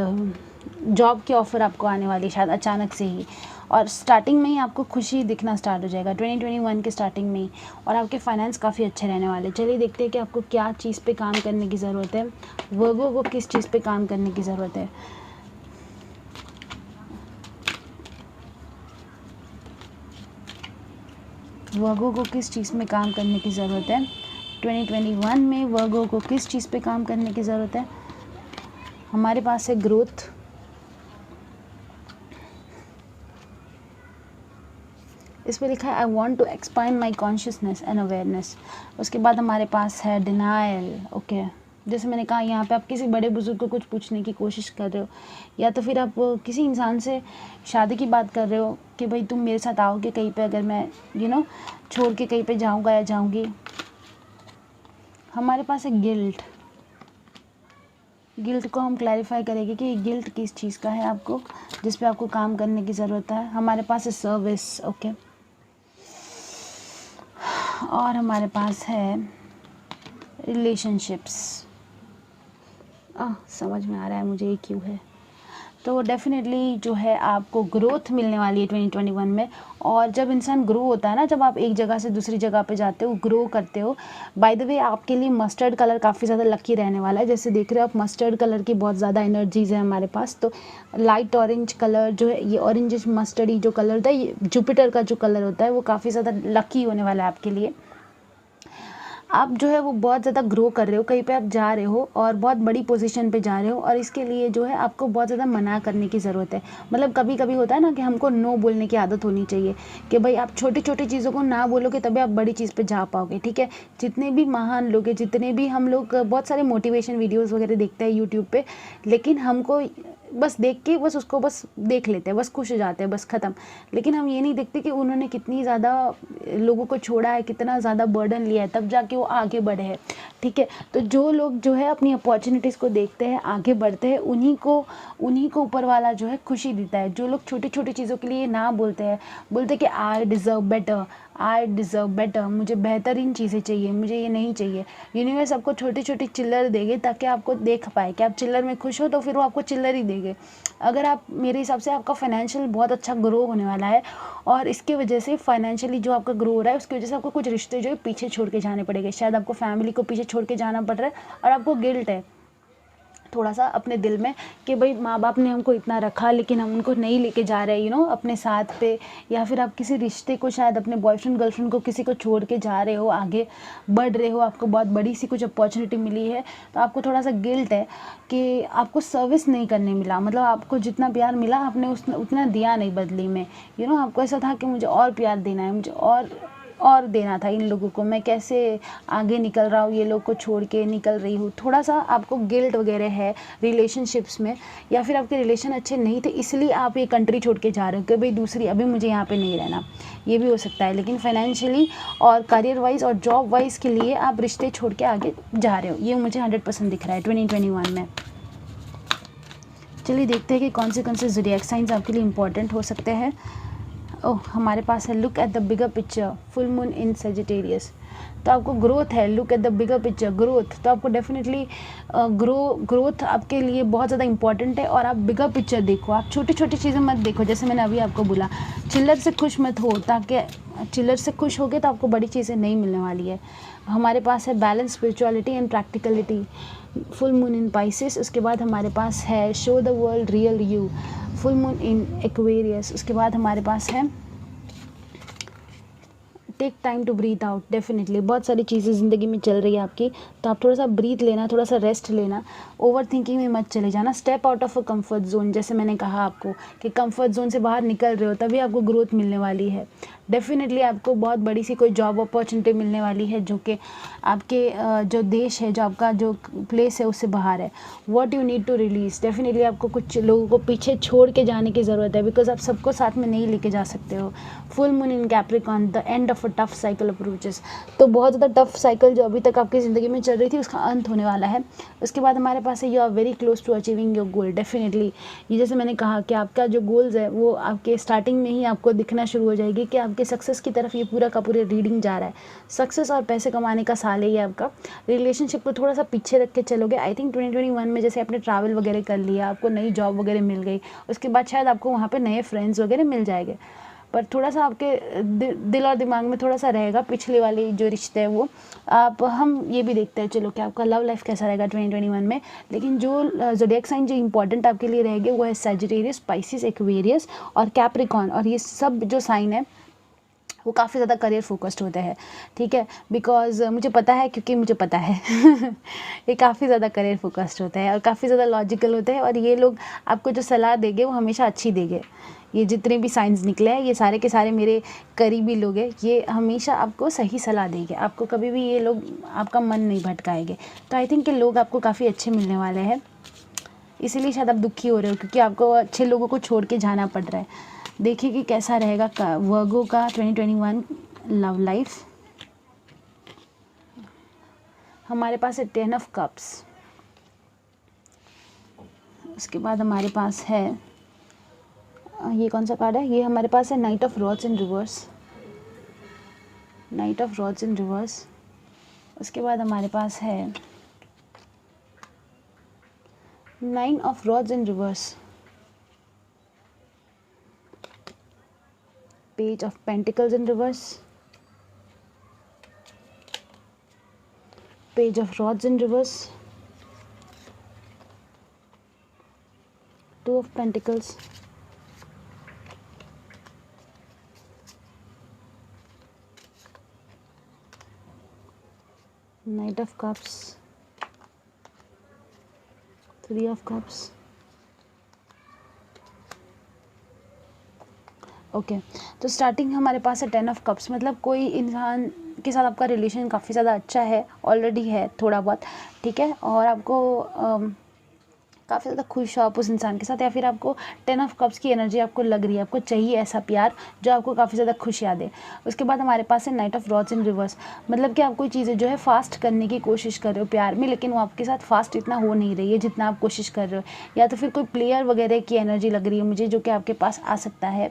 जॉब के ऑफ़र आपको आने वाली शायद अचानक से ही, और स्टार्टिंग में ही आपको खुशी दिखना स्टार्ट हो जाएगा 2021 के स्टार्टिंग में ही, और आपके फाइनेंस काफ़ी अच्छे रहने वाले। चलिए देखते हैं कि आपको क्या चीज़ पे काम करने की ज़रूरत है, वर्गो को किस चीज़ पे काम करने की ज़रूरत है। वर्गो को किस चीज़ में काम करने की ज़रूरत है 2021 में, वर्गो को किस चीज़ पे काम करने की ज़रूरत है। हमारे पास है ग्रोथ, इस पर लिखा है I want to expand my consciousness and awareness. उसके बाद हमारे पास है डिनाइल। ओके, जैसे मैंने कहा यहाँ पे आप किसी बड़े बुजुर्ग को कुछ पूछने की कोशिश कर रहे हो, या तो फिर आप किसी इंसान से शादी की बात कर रहे हो कि भाई तुम मेरे साथ आओगे कहीं पे, अगर मैं छोड़ के कहीं पे जाऊँगा या जाऊँगी। हमारे पास है गिल्ट, गिल्ट को हम क्लैरिफाई करेंगे कि गिल्ट किस चीज़ का है आपको, जिस पे आपको काम करने की ज़रूरत है। हमारे पास है सर्विस। ओके, और हमारे पास है रिलेशनशिप्स। समझ में आ रहा है मुझे ये क्यों है। तो डेफिनेटली जो है आपको ग्रोथ मिलने वाली है 2021 में। और जब इंसान ग्रो होता है ना, जब आप एक जगह से दूसरी जगह पे जाते हो, ग्रो करते हो, बाय द वे आपके लिए मस्टर्ड कलर काफ़ी ज़्यादा लकी रहने वाला है। जैसे देख रहे हो आप, मस्टर्ड कलर की बहुत ज़्यादा एनर्जीज़ है हमारे पास। तो लाइट ऑरेंज कलर जो है, ये ऑरेंज मस्टर्डी जो कलर होता है, ये जुपिटर का जो कलर होता है, वो काफ़ी ज़्यादा लकी होने वाला है आपके लिए। आप जो है वो बहुत ज़्यादा ग्रो कर रहे हो, कहीं पे आप जा रहे हो और बहुत बड़ी पोजीशन पे जा रहे हो, और इसके लिए जो है आपको बहुत ज़्यादा मना करने की ज़रूरत है। मतलब कभी कभी होता है ना कि हमको नो बोलने की आदत होनी चाहिए, कि भाई आप छोटी छोटी चीज़ों को ना बोलोगे तभी आप बड़ी चीज़ पे जा पाओगे। ठीक है, जितने भी महान लोग हैं, जितने भी हम लोग बहुत सारे मोटिवेशन वीडियोज़ वगैरह देखते हैं यूट्यूब पर, लेकिन हमको बस देख के बस उसको बस देख लेते हैं, बस खुश हो जाते हैं, बस ख़त्म। लेकिन हम ये नहीं देखते कि उन्होंने कितनी ज़्यादा लोगों को छोड़ा है, कितना ज़्यादा बर्डन लिया है, तब जाके वो आगे बढ़े हैं। ठीक है, तो जो लोग जो है अपनी अपॉर्चुनिटीज़ को देखते हैं, आगे बढ़ते हैं, उन्हीं को ऊपर वाला जो है खुशी देता है। जो लोग छोटी छोटी चीज़ों के लिए ना बोलते हैं, बोलते हैं कि I deserve better, I deserve better, मुझे बेहतरीन चीज़ें चाहिए, मुझे ये नहीं चाहिए। यूनिवर्स आपको छोटी छोटी चिल्लर देगी ताकि आपको देख पाए कि आप चिल्लर में खुश हो, तो फिर वो आपको चिल्लर ही देंगे। अगर आप, मेरे हिसाब से आपका फाइनेंशियल बहुत अच्छा ग्रो होने वाला है, और इसकी वजह से फाइनेंशियली जो आपका ग्रो हो रहा है, उसकी वजह से आपको कुछ रिश्ते जो है पीछे छोड़ के जाने पड़ेंगे। शायद आपको फैमिली को पीछे छोड़ के जाना पड़ रहा है और आपको गिल्ट है थोड़ा सा अपने दिल में, कि भाई माँ बाप ने हमको इतना रखा लेकिन हम उनको नहीं लेके जा रहे अपने साथ पे। या फिर आप किसी रिश्ते को, शायद अपने बॉयफ्रेंड गर्लफ्रेंड को, किसी को छोड़ के जा रहे हो, आगे बढ़ रहे हो, आपको बहुत बड़ी सी कुछ अपॉर्चुनिटी मिली है, तो आपको थोड़ा सा गिल्ट है कि आपको सर्विस नहीं करने मिला। मतलब आपको जितना प्यार मिला, आपने उतना दिया नहीं बदली में। आपको ऐसा था कि मुझे और प्यार देना है, मुझे और देना था इन लोगों को, मैं कैसे आगे निकल रहा हूँ, ये लोग को छोड़ के निकल रही हूँ। थोड़ा सा आपको गिल्ट वगैरह है रिलेशनशिप्स में, या फिर आपके रिलेशन अच्छे नहीं थे इसलिए आप ये कंट्री छोड़ के जा रहे हो कि भाई दूसरी, अभी मुझे यहाँ पे नहीं रहना, ये भी हो सकता है। लेकिन फाइनेंशियली और करियर वाइज और जॉब वाइज के लिए आप रिश्ते छोड़ के आगे जा रहे हो, ये मुझे 100% दिख रहा है 2021 में। चलिए देखते हैं कि कौन से ज़ोडिएक साइंस आपके लिए इंपॉर्टेंट हो सकते हैं। हमारे पास है look at the bigger picture, full moon in Sagittarius. तो आपको ग्रोथ है, look at the bigger picture, growth. तो आपको डेफिनेटली ग्रोथ आपके लिए बहुत ज़्यादा इंपॉर्टेंट है। और आप बिगर पिक्चर देखो, आप छोटी छोटी चीज़ें मत देखो। जैसे मैंने अभी आपको बोला, चिल्लर से खुश मत हो, ताकि चिल्लर से खुश होगे तो आपको बड़ी चीज़ें नहीं मिलने वाली है। हमारे पास है balance, spirituality and practicality, full moon in Pisces. उसके बाद हमारे पास है show the world real you, full moon in Aquarius. उसके बाद हमारे पास है take time to breathe out. Definitely बहुत सारी चीज़ें ज़िंदगी में चल रही है आपकी, तो आप थोड़ा सा ब्रीथ लेना, थोड़ा सा रेस्ट लेना, ओवर थिंकिंग में मत चले जाना। Step out of a comfort zone, जैसे मैंने कहा आपको कि कंफर्ट जोन से बाहर निकल रहे हो तभी आपको ग्रोथ मिलने वाली है। डेफिनेटली आपको बहुत बड़ी सी कोई जॉब अपॉर्चुनिटी मिलने वाली है, जो कि आपके जो देश है, जो आपका जो प्लेस है, उससे बाहर है। What you need to release, definitely आपको कुछ लोगों को पीछे छोड़ के जाने की ज़रूरत है, बिकॉज आप सबको साथ में नहीं लेके जा सकते हो। Full moon in Capricorn, the end of a tough cycle approaches. तो बहुत ज़्यादा टफ साइकिल जो अभी तक आपकी ज़िंदगी में चल रही थी, उसका अंत होने वाला है। उसके बाद हमारे पास है you are very close to achieving your goal. Definitely ये जैसे मैंने कहा कि आपका जो गोल्स है वो आपके स्टार्टिंग में ही आपको दिखना शुरू हो जाएगी कि आपके सक्सेस की तरफ ये पूरा का पूरा रीडिंग जा रहा है। सक्सेस और पैसे कमाने का साल है ये आपका। रिलेशनशिप को थोड़ा सा पीछे रख के चलोगे। आई थिंक 2021 में जैसे आपने ट्रैवल वगैरह कर लिया, आपको नई जॉब वगैरह मिल गई, उसके बाद शायद आपको वहाँ पे नए फ्रेंड्स वगैरह मिल जाएंगे, पर थोड़ा सा आपके दिल और दिमाग में थोड़ा सा रहेगा पिछले वाले जो रिश्ते हैं वो। आप हम ये भी देखते हैं चलो कि आपका लव लाइफ कैसा रहेगा 2021 में। लेकिन जो ज़ोडिएक साइन जो इंपॉर्टेंट आपके लिए रहेंगे वो है सैजिटेरियस, पाइसेस, एक्वेरियस और कैप्रिकॉर्न। और ये सब जो साइन है वो काफ़ी ज़्यादा करियर फोकस्ड होते हैं। ठीक है, बिकॉज मुझे पता है, क्योंकि मुझे पता है ये काफ़ी ज़्यादा करियर फोकस्ड होते हैं और काफ़ी ज़्यादा लॉजिकल होते हैं। और ये लोग आपको जो सलाह देंगे वो हमेशा अच्छी देंगे। ये जितने भी साइंस निकले हैं, ये सारे के सारे मेरे करीबी लोग हैं, ये हमेशा आपको सही सलाह देंगे। आपको कभी भी ये लोग आपका मन नहीं भटकाएंगे। तो आई थिंक कि लोग आपको काफ़ी अच्छे मिलने वाले हैं, इसीलिए शायद आप दुखी हो रहे हो, क्योंकि आपको अच्छे लोगों को छोड़ के जाना पड़ रहा है। देखिए कि कैसा रहेगा वर्गो का 2021 लव लाइफ। हमारे पास है 10 ऑफ कप्स। उसके बाद हमारे पास है ये कौन सा कार्ड है, ये हमारे पास है night of rods in reverse, night of rods in reverse. उसके बाद हमारे पास है 9 of rods in reverse. Page of Pentacles in reverse, Page of Rods in reverse, Two of Pentacles, Knight of Cups, Three of Cups. Okay तो स्टार्टिंग हमारे पास है 10 ऑफ कप्स, मतलब कोई इंसान के साथ आपका रिलेशन काफ़ी ज़्यादा अच्छा है, ऑलरेडी है थोड़ा बहुत, ठीक है, और आपको काफ़ी ज़्यादा खुश हो आप उस इंसान के साथ, या फिर आपको 10 ऑफ कप्स की एनर्जी आपको लग रही है, आपको चाहिए ऐसा प्यार जो आपको काफ़ी ज़्यादा खुशियाँ दे। उसके बाद हमारे पास है night of rods in reverse, मतलब कि आप कोई चीज़ें जो है फास्ट करने की कोशिश कर रहे हो प्यार में, लेकिन वो आपके साथ फास्ट इतना हो नहीं रही है जितना आप कोशिश कर रहे हो, या तो फिर कोई प्लेयर वगैरह की एनर्जी लग रही है मुझे जो कि आपके पास आ सकता है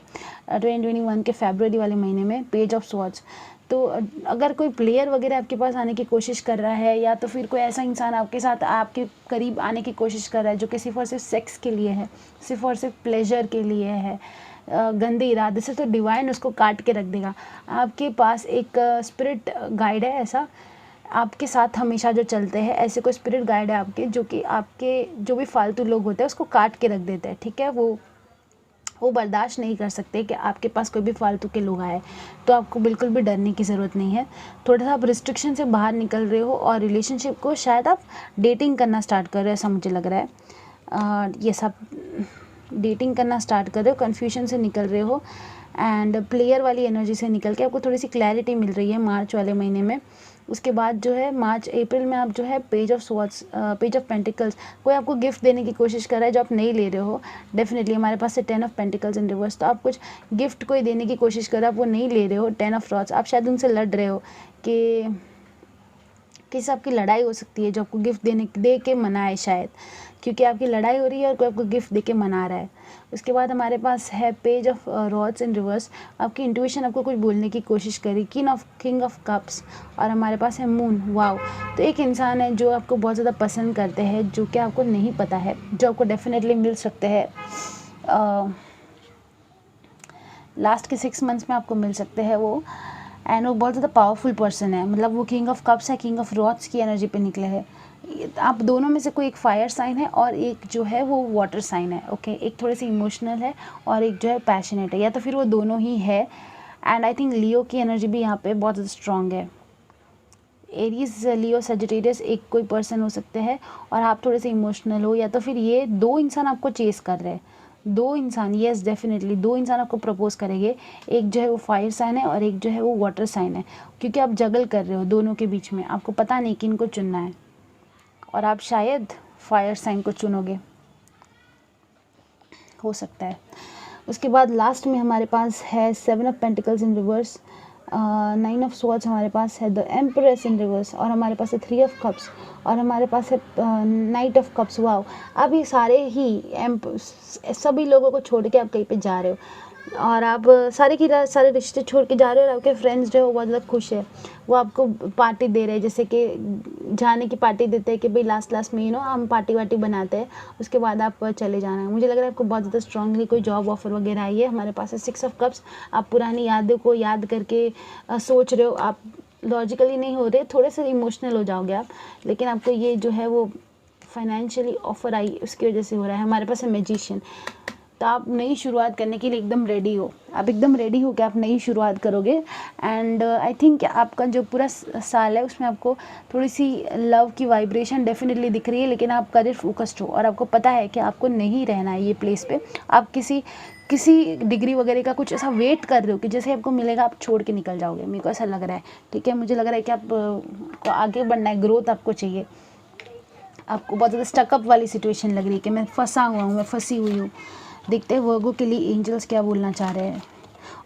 2021 के फरवरी वाले महीने में, पेज ऑफ स्वॉर्ड्स। तो अगर कोई प्लेयर वगैरह आपके पास आने की कोशिश कर रहा है, या तो फिर कोई ऐसा इंसान आपके साथ आपके करीब आने की कोशिश कर रहा है जो कि सिर्फ और सिर्फ सेक्स के लिए है, सिर्फ और सिर्फ प्लेजर के लिए है, गंदे इरादे से, तो डिवाइन उसको काट के रख देगा। आपके पास एक स्पिरिट गाइड है ऐसा, आपके साथ हमेशा जो चलते हैं, ऐसे कोई स्पिरिट गाइड है आपके जो कि आपके जो भी फालतू लोग होते हैं उसको काट के रख देते हैं, ठीक है। वो बर्दाश्त नहीं कर सकते कि आपके पास कोई भी फालतू के लोग आए, तो आपको बिल्कुल भी डरने की ज़रूरत नहीं है। थोड़ा सा आप रिस्ट्रिक्शन से बाहर निकल रहे हो और रिलेशनशिप को शायद आप डेटिंग करना स्टार्ट कर रहे हो, ऐसा मुझे लग रहा है। ये सब डेटिंग करना स्टार्ट कर रहे हो, कन्फ्यूजन से निकल रहे हो, एंड प्लेयर वाली एनर्जी से निकल के आपको थोड़ी सी क्लैरिटी मिल रही है मार्च वाले महीने में। उसके बाद जो है मार्च अप्रैल में आप जो है page of swords, page of pentacles, कोई आपको गिफ्ट देने की कोशिश कर रहा है जो आप नहीं ले रहे हो। डेफिनेटली हमारे पास है 10 ऑफ पेंटिकल्स इन रिवर्स, तो आप कुछ गिफ्ट कोई देने की कोशिश कर रहे हो, आप वो नहीं ले रहे हो। 10 ऑफ रॉड्स, आप शायद उनसे लड़ रहे हो कि किसी आपकी लड़ाई हो सकती है जो आपको गिफ्ट दे के मनाए शायद, क्योंकि आपकी लड़ाई हो रही है और कोई आपको गिफ्ट दे के मना रहा है। उसके बाद हमारे पास है page of rods in reverse, आपकी इंट्यूशन आपको कुछ बोलने की कोशिश करी, किंग ऑफ कप्स, और हमारे पास है मून। वाओ, तो एक इंसान है जो आपको बहुत ज़्यादा पसंद करते हैं, जो कि आपको नहीं पता है, जो आपको डेफिनेटली मिल सकते हैं लास्ट के 6 मंथ्स में आपको मिल सकते हैं वो, एंड वो बहुत ज़्यादा पावरफुल पर्सन है, मतलब वो किंग ऑफ कप्स है, किंग ऑफ रॉड्स की एनर्जी पे निकले हैं। आप दोनों में से कोई एक फायर साइन है और एक जो है वो वाटर साइन है, ओके। एक थोड़े से इमोशनल है और एक जो है पैशनेट है, या तो फिर वो दोनों ही है। एंड आई थिंक लियो की एनर्जी भी यहाँ पे बहुत ज़्यादा स्ट्रॉन्ग है। एरीज, लियो, सजिटेरियस एक कोई पर्सन हो सकते हैं, और आप थोड़े से इमोशनल हो, या तो फिर ये 2 इंसान आपको चेस कर रहे हैं, 2 इंसान, येस डेफिनेटली 2 इंसान आपको प्रपोज करेंगे। एक जो है वो फायर साइन है और एक जो है वो वाटर साइन है, क्योंकि आप जगल कर रहे हो दोनों के बीच में, आपको पता नहीं कि इनको चुनना है, और आप शायद फायर साइन को चुनोगे, हो सकता है। उसके बाद लास्ट में हमारे पास है 7 of pentacles in reverse, 9 of swords, हमारे पास है द एम्प्रेस इन रिवर्स, और हमारे पास है 3 ऑफ कप्स, और हमारे पास है नाइट ऑफ कप्स। वाओ, अब ये सारे ही सभी लोगों को छोड़ के आप कहीं पे जा रहे हो, और आप सारे रिश्ते छोड़ के जा रहे हो, और आपके फ्रेंड्स जो है वो बहुत ज़्यादा खुश है, वो आपको पार्टी दे रहे हैं, जैसे कि जाने की पार्टी देते हैं कि भाई लास्ट में हम पार्टी वार्टी बनाते हैं, उसके बाद आप चले जाना है। मुझे लग रहा है आपको बहुत ज़्यादा स्ट्रांगली कोई जॉब ऑफर वगैरह आई है। हमारे पास है 6 ऑफ कप्स, आप पुरानी यादों को याद करके सोच रहे हो, आप लॉजिकली नहीं हो रहे, थोड़े से इमोशनल हो जाओगे आप, लेकिन आपको ये जो है वो फाइनेंशियली ऑफर आई उसकी वजह से हो रहा है। हमारे पास है मैजिशियन, तो आप नई शुरुआत करने के लिए एकदम रेडी हो, आप एकदम रेडी हो कि आप नई शुरुआत करोगे। एंड आई थिंक आपका जो पूरा साल है उसमें आपको थोड़ी सी लव की वाइब्रेशन डेफिनेटली दिख रही है, लेकिन आप करियर फोकस्ड हो और आपको पता है कि आपको नहीं रहना है ये प्लेस पे, आप किसी डिग्री वगैरह का कुछ ऐसा वेट कर रहे हो कि जैसे आपको मिलेगा आप छोड़ के निकल जाओगे, मेरे को ऐसा लग रहा है, ठीक है। मुझे लग रहा है कि आप को आगे बढ़ना है, ग्रोथ आपको चाहिए, आपको बहुत ज़्यादा स्टकअप वाली सिचुएशन लग रही है कि मैं फंसा हुआ हूँ, मैं फंसी हुई हूँ। देखते हैं वर्गो के लिए एंजल्स क्या बोलना चाह रहे हैं।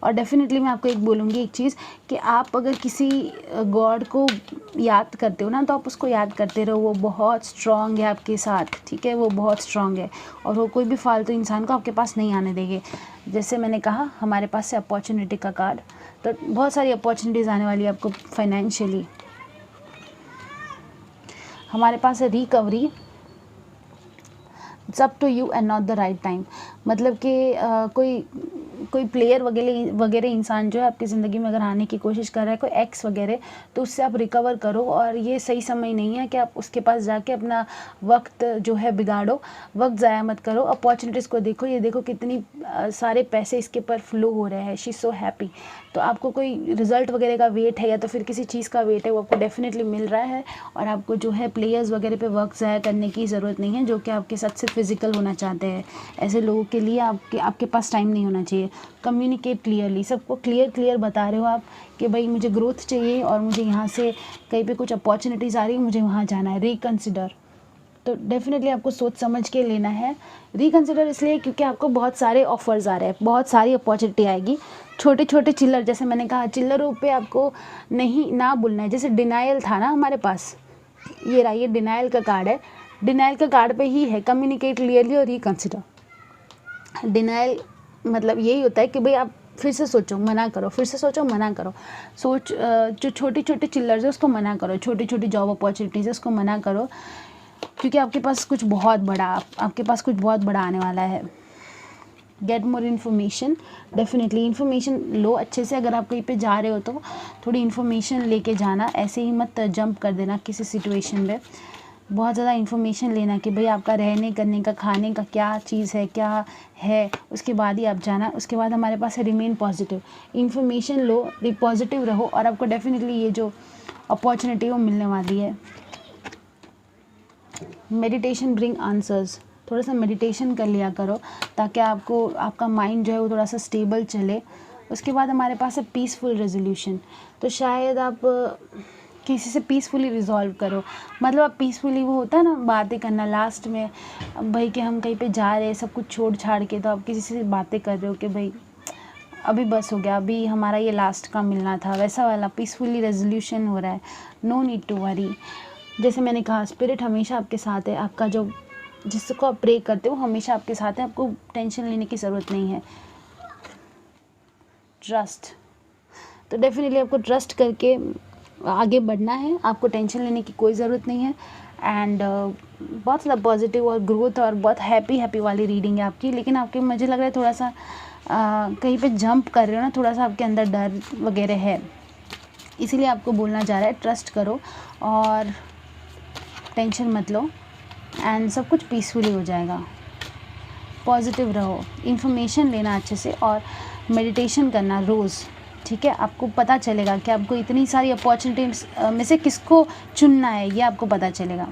और डेफिनेटली मैं आपको एक बोलूँगी एक चीज़ कि आप अगर किसी गॉड को याद करते हो ना, तो आप उसको याद करते रहो, वो बहुत स्ट्रांग है आपके साथ, ठीक है, वो बहुत स्ट्रांग है, और वो कोई भी फालतू इंसान को आपके पास नहीं आने देंगे। जैसे मैंने कहा हमारे पास से अपॉर्चुनिटी का कार्ड, तो बहुत सारी अपॉर्चुनिटीज़ आने वाली है आपको फाइनेंशियली। हमारे पास है recovery, it's up to you and not the right time, मतलब कि कोई कोई प्लेयर वगैरह वगैरह इंसान जो है आपकी ज़िंदगी में अगर आने की कोशिश कर रहा है, कोई एक्स वगैरह, तो उससे आप रिकवर करो। और ये सही समय नहीं है कि आप उसके पास जाके अपना वक्त जो है बिगाड़ो, वक्त ज़ाया मत करो। अपॉर्चुनिटीज़ को देखो, ये देखो कितनी सारे पैसे इसके पर फ्लो हो रहे हैं, शी इज़ सो हैप्पी। तो आपको कोई रिजल्ट वगैरह का वेट है या तो फिर किसी चीज़ का वेट है, वो आपको डेफिनेटली मिल रहा है। और आपको जो है प्लेयर्स वगैरह पे वक्त ज़ाया करने की ज़रूरत नहीं है, जो कि आपके साथ सिर्फ फिजिकल होना चाहते हैं। ऐसे लोगों के लिए आपके पास टाइम नहीं होना चाहिए। कम्युनिकेट क्लियरली, सबको क्लियर बता रहे हो आप कि भाई मुझे ग्रोथ चाहिए और मुझे यहाँ से कहीं पे कुछ अपॉर्चुनिटीज़ आ रही है, मुझे वहाँ जाना है, रिकन्सिडर। तो डेफिनेटली आपको सोच समझ के लेना है। रिकन्सिडर इसलिए क्योंकि आपको बहुत सारे ऑफर्स आ रहे हैं, बहुत सारी अपॉर्चुनिटी आएगी। छोटे छोटे चिल्लर, जैसे मैंने कहा, चिल्लरों पे आपको नहीं ना बोलना है। जैसे डिनायल था ना हमारे पास, ये रहा, ये डिनायल का कार्ड है। डिनायल का कार्ड पे ही है कम्युनिकेट क्लियरली और रिकन्सिडर। डिनायल मतलब यही होता है कि भाई आप फिर से सोचो, मना करो, फिर से सोचो, मना करो। जो छोटी छोटी चिल्लर्स है उसको मना करो, छोटी छोटी जॉब अपॉर्चुनिटीज़ है उसको मना करो, क्योंकि आपके पास कुछ बहुत बड़ा, आपके पास कुछ बहुत बड़ा आने वाला है। Get more information, definitely information लो अच्छे से। अगर आप कहीं पे जा रहे हो तो थोड़ी इन्फॉर्मेशन लेके जाना, ऐसे ही मत जंप कर देना किसी सिचुएशन में। बहुत ज़्यादा इन्फॉर्मेशन लेना कि भाई आपका रहने करने का, खाने का क्या चीज़ है, क्या है, उसके बाद ही आप जाना। उसके बाद हमारे पास है रिमेन पॉजिटिव, इन्फॉर्मेशन लो, पॉजिटिव रहो और आपको डेफिनेटली ये जो अपॉर्चुनिटी वो मिलने वाली है। मेडिटेशन ब्रिंग आंसर्स, थोड़ा सा मेडिटेशन कर लिया करो ताकि आपको आपका माइंड जो है वो थोड़ा सा स्टेबल चले। उसके बाद हमारे पास है पीसफुल रेजोल्यूशन। तो शायद आप किसी से पीसफुली रिजॉल्व करो, मतलब आप पीसफुली, वो होता है ना बातें करना लास्ट में, भाई कि हम कहीं पे जा रहे हैं सब कुछ छोड़ छाड़ के, तो आप किसी से बातें कर रहे हो कि भाई अभी बस हो गया, अभी हमारा ये लास्ट का मिलना था, वैसा वाला पीसफुली रेजोल्यूशन हो रहा है। No need to worry. जैसे मैंने कहा, स्पिरिट हमेशा आपके साथ है। आपका जो जिसको आप प्रे करते हो हमेशा आपके साथ है, आपको टेंशन लेने की ज़रूरत नहीं है। ट्रस्ट, तो डेफिनेटली आपको ट्रस्ट करके आगे बढ़ना है, आपको टेंशन लेने की कोई ज़रूरत नहीं है। एंड बहुत ज़्यादा पॉजिटिव और ग्रोथ और बहुत हैप्पी वाली रीडिंग है आपकी। लेकिन आपके, मुझे लग रहा है थोड़ा सा कहीं पे जंप कर रहे हो ना, थोड़ा सा आपके अंदर डर वगैरह है, इसीलिए आपको बोलना जा रहा है ट्रस्ट करो और टेंशन मत लो एंड सब कुछ पीसफुली हो जाएगा। पॉजिटिव रहो, इन्फॉर्मेशन लेना अच्छे से और मेडिटेशन करना रोज़, ठीक है। आपको पता चलेगा कि आपको इतनी सारी अपॉर्चुनिटीज में से किसको चुनना है, ये आपको पता चलेगा।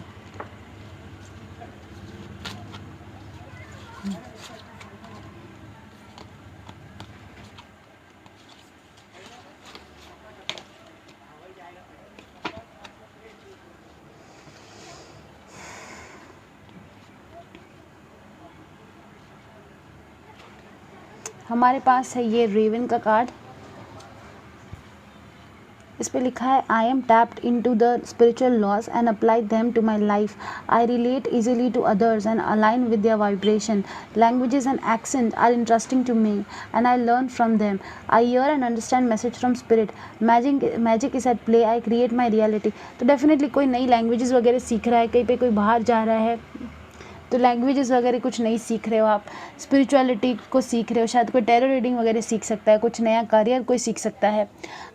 हमारे पास है ये रेवन का कार्ड। इस पे लिखा है, I am tapped into the spiritual laws and apply them to my life. I relate easily to others and align with their vibration. Languages and accents are interesting to me and I learn from them. I hear and understand message from spirit. Magic is at play. I create my reality. तो डेफिनेटली कोई नई लैंग्वेजेस वगैरह सीख रहा है, कहीं पे कोई बाहर जा रहा है तो लैंग्वेजेस वगैरह कुछ नई सीख रहे हो, आप स्पिरिचुअलिटी को सीख रहे हो, शायद कोई टेरो रीडिंग वगैरह सीख सकता है, कुछ नया करियर कोई सीख सकता है।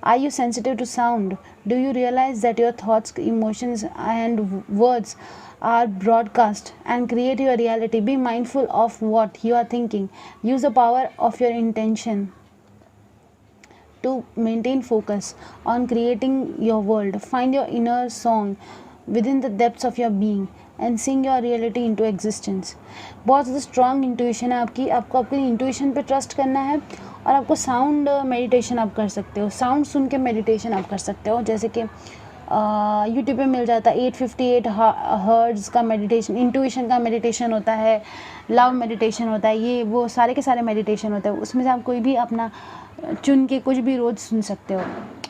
Are you sensitive to sound? Do you realise that your thoughts, emotions and words are broadcast and create your reality? Be mindful of what you are thinking. Use the power of your intention to maintain focus on creating your world. Find your inner song within the depths of your being and sing your reality into existence. बहुत ज़्यादा स्ट्रॉन्ग इंट्यूशन है आपकी, आपको अपनी इंट्यूशन पे ट्रस्ट करना है और आपको साउंड मेडिटेशन आप कर सकते हो, साउंड सुन के मेडिटेशन आप कर सकते हो। जैसे कि यूट्यूब पे मिल जाता है 858 हर्ट्ज़ का मेडिटेशन, इंट्यूशन का मेडिटेशन होता है, लव मेडिटेशन होता है, ये वो सारे के सारे मेडिटेशन होते हैं। उसमें से आप कोई भी अपना चुन के कुछ भी रोज़ सुन सकते हो,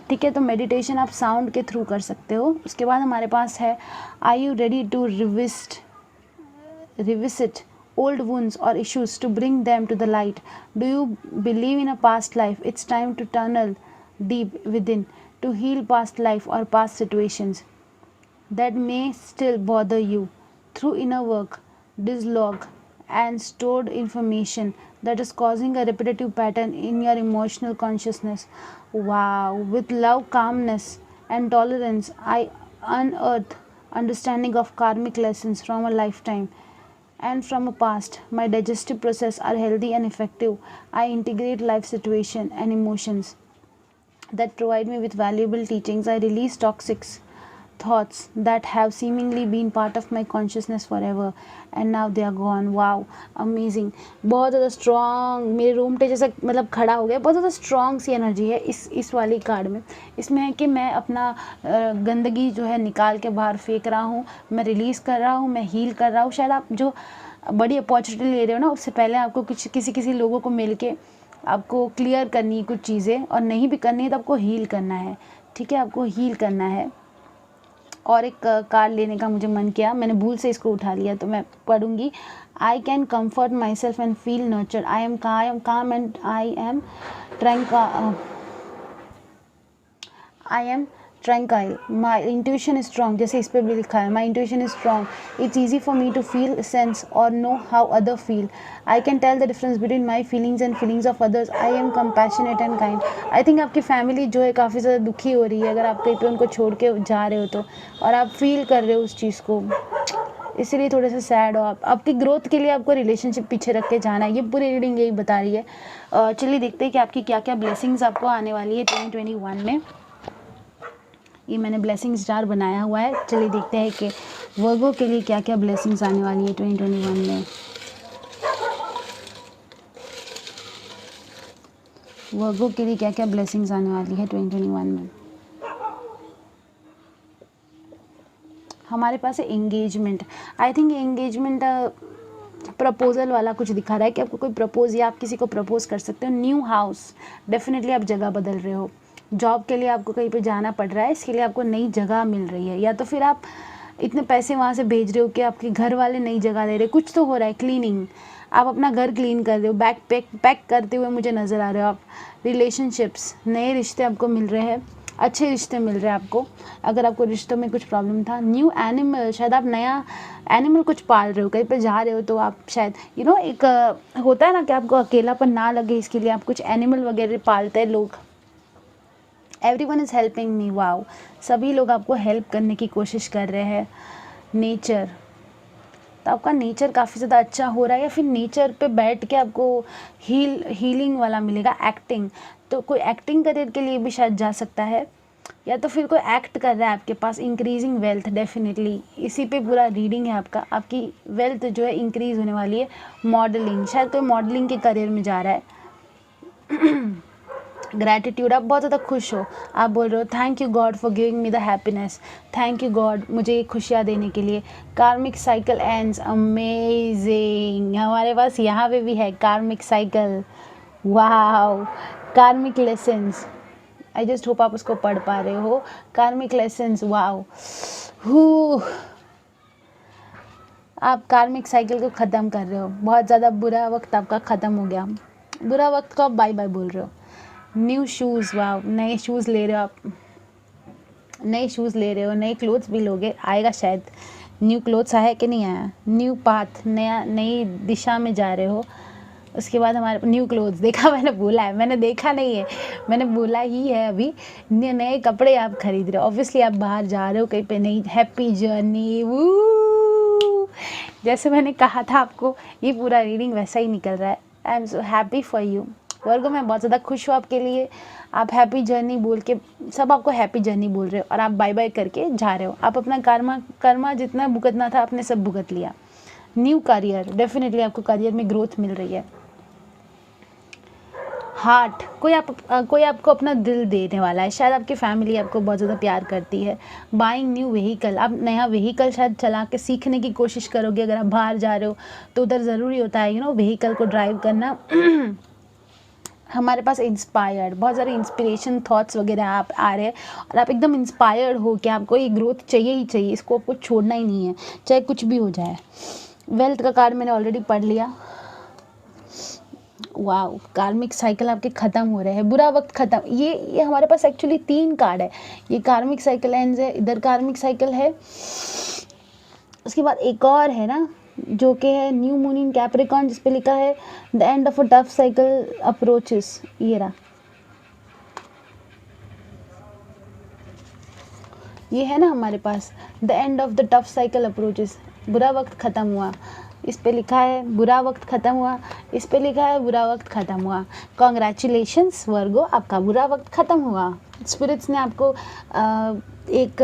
ठीक है। तो मेडिटेशन आप साउंड के थ्रू कर सकते हो। उसके बाद हमारे पास है, are you ready to revisit old wounds or issues to bring them to the light? Do you believe in a past life? It's time to tunnel deep within to heal past life or past situations that may still bother you. Through inner work, dislodge and stored information that is causing a repetitive pattern in your emotional consciousness. Wow, with love, calmness, and tolerance, I unearth understanding of karmic lessons from a lifetime and from a past. My digestive process are healthy and effective. I integrate life situation and emotions that provide me with valuable teachings. I release toxic thoughts that have seemingly been part of my consciousness forever and now they are gone. Wow amazing, बहुत ज़्यादा स्ट्रॉन्ग, मेरे रोंगटे जैसा मतलब खड़ा हो गया, बहुत ज़्यादा स्ट्रॉन्ग सी एनर्जी है इस वाली कार्ड में। इसमें है कि मैं अपना गंदगी जो है निकाल के बाहर फेंक रहा हूँ, मैं रिलीज़ कर रहा हूँ, मैं हील कर रहा हूँ। शायद आप जो बड़ी अपॉर्चुनिटी ले रहे हो ना, उससे पहले आपको कुछ किसी लोगों को मिल के आपको क्लियर करनी है कुछ चीज़ें, और नहीं भी करनी है तो आपको हील करना है। ठीक है, आपको हील करना है। और एक कार्ड लेने का मुझे मन किया, मैंने भूल से इसको उठा लिया तो मैं पढ़ूंगी। I can comfort myself and feel nurtured. I am calm and I am tranquil. My intuition is strong, जैसे इस पर भी लिखा है, my intuition is strong. It's easy for me to feel sense और know how other feel. I can tell the difference between my feelings and feelings of others. I am compassionate and kind. I think आपकी फैमिली जो है काफ़ी ज़्यादा दुखी हो रही है अगर आप कहीं पे उनको छोड़ के जा रहे हो तो, और आप फील कर रहे हो उस चीज़ को, इसीलिए थोड़े से सैड हो आप। आपकी ग्रोथ के लिए आपको रिलेशनशिप पीछे रख के जाना है, ये पूरी रीडिंग यही बता रही है। चलिए देखते हैं कि आपकी क्या क्या ब्लेसिंग्स आपको आने वाली है 2021 में। ये मैंने ब्लेसिंग स्टार बनाया हुआ है। चलिए देखते हैं कि वर्गो के लिए क्या क्या ब्लेसिंग्स आने वाली है 2021 में। वर्गो के लिए क्या क्या ब्लेसिंग्स आने वाली है 2021 में। हमारे पास है engagement. I think engagement proposal वाला कुछ दिखा रहा है कि आपको कोई प्रपोज या आप किसी को प्रपोज कर सकते हो। न्यू हाउस, डेफिनेटली आप जगह बदल रहे हो। जॉब के लिए आपको कहीं पे जाना पड़ रहा है, इसके लिए आपको नई जगह मिल रही है, या तो फिर आप इतने पैसे वहाँ से भेज रहे हो कि आपके घर वाले नई जगह दे रहे, कुछ तो हो रहा है। क्लीनिंग, आप अपना घर क्लीन कर रहे हो, बैग पैक करते हुए मुझे नज़र आ रहे हो आप। रिलेशनशिप्स, नए रिश्ते आपको मिल रहे हैं, अच्छे रिश्ते मिल रहे हैं आपको। अगर आपको रिश्तों में कुछ प्रॉब्लम था, न्यू एनिमल, शायद आप नया एनिमल कुछ पाल रहे हो, कहीं पे जा रहे हो तो आप शायद एक होता है ना कि आपको अकेलापन ना लगे, इसके लिए आप कुछ एनिमल वगैरह पालते हैं लोग। Everyone is helping me. Wow, सभी लोग आपको हेल्प करने की कोशिश कर रहे हैं। नेचर, तो आपका नेचर काफ़ी ज़्यादा अच्छा हो रहा है, या फिर नेचर पे बैठ के आपको हीलिंग वाला मिलेगा। एक्टिंग, तो कोई एक्टिंग करियर के लिए भी शायद जा सकता है, या तो फिर कोई एक्ट कर रहा है आपके पास। इंक्रीजिंग वेल्थ, डेफिनेटली इसी पे पूरा रीडिंग है आपका। आपकी वेल्थ जो है इंक्रीज होने वाली है। मॉडलिंग, शायद कोई मॉडलिंग के करियर में जा रहा है। ग्रैटिट्यूड, आप बहुत ज़्यादा खुश हो, आप बोल रहे हो thank you God for giving me the happiness, thank you God मुझे ये खुशियाँ देने के लिए। कार्मिक साइकिल एंड्स, अमेजिंग, हमारे पास यहाँ पे भी है कार्मिक साइकिल। वाओ, कार्मिक लेसन्स, आई जस्ट होप आप उसको पढ़ पा रहे हो। कार्मिक लेसन्स, वाओ, आप कार्मिक साइकिल को ख़त्म कर रहे हो। बहुत ज़्यादा बुरा वक्त आपका ख़त्म हो गया, बुरा वक्त को आप बाय बाय बोल रहे हो। न्यू शूज़, वाह, नए शूज़ ले रहे हो आप, नए शूज़ ले रहे हो, नए क्लोथ्स भी लोगे, आएगा शायद। न्यू क्लोथ्स आया कि नहीं आया? न्यू पाथ, नई दिशा में जा रहे हो। उसके बाद हमारे न्यू क्लोथ्स, देखा, मैंने बोला है, मैंने देखा नहीं है, मैंने बोला ही है अभी। नए कपड़े आप खरीद रहे हो, ऑब्वियसली आप बाहर जा रहे हो कहीं पे, नई हैप्पी जर्नी। वो जैसे मैंने कहा था आपको, ये पूरा रीडिंग वैसा ही निकल रहा है। I am so happy for you Virgo, मैं बहुत ज़्यादा खुश हूँ आपके लिए। आप हैप्पी जर्नी बोल के, सब आपको हैप्पी जर्नी बोल रहे हो, और आप बाय बाय करके जा रहे हो। आप अपना कर्मा जितना भुगतना था आपने सब भुगत लिया। न्यू करियर, डेफिनेटली आपको करियर में ग्रोथ मिल रही है। हार्ट, कोई आपको अपना दिल देने वाला है, शायद आपकी फैमिली आपको बहुत ज़्यादा प्यार करती है। बाइंग न्यू व्हीकल, आप नया व्हीकल शायद चला के सीखने की कोशिश करोगे। अगर आप बाहर जा रहे हो तो उधर ज़रूरी होता है व्हीकल को ड्राइव करना। हमारे पास इंस्पायर्ड, बहुत सारे इंस्पिरेशन थॉट्स वगैरह आप आ रहे हैं, और आप एकदम इंस्पायर्ड हो कि आपको ये ग्रोथ चाहिए ही चाहिए, इसको आपको छोड़ना ही नहीं है, चाहे कुछ भी हो जाए। वेल्थ का कार्ड मैंने ऑलरेडी पढ़ लिया। वाओ, कार्मिक साइकिल आपके ख़त्म हो रहे हैं, बुरा वक्त ख़त्म। ये हमारे पास एक्चुअली 3 कार्ड है। ये कार्मिक साइकिल एंड्स है, इधर कार्मिक साइकिल है, उसके बाद एक और है ना, जो कि है न्यू मून इन कैप्रिकॉर्न, जिस पे लिखा है the end of a tough cycle approaches. ये रहा, ये है ना हमारे पास the end of the tough cycle approaches, बुरा वक्त ख़त्म हुआ। इस पे लिखा है बुरा वक्त ख़त्म हुआ, इस पे लिखा है बुरा वक्त ख़त्म हुआ। कॉन्ग्रेचुलेशंस वर्गो, आपका बुरा वक्त ख़त्म हुआ। स्पिरिट्स ने आपको एक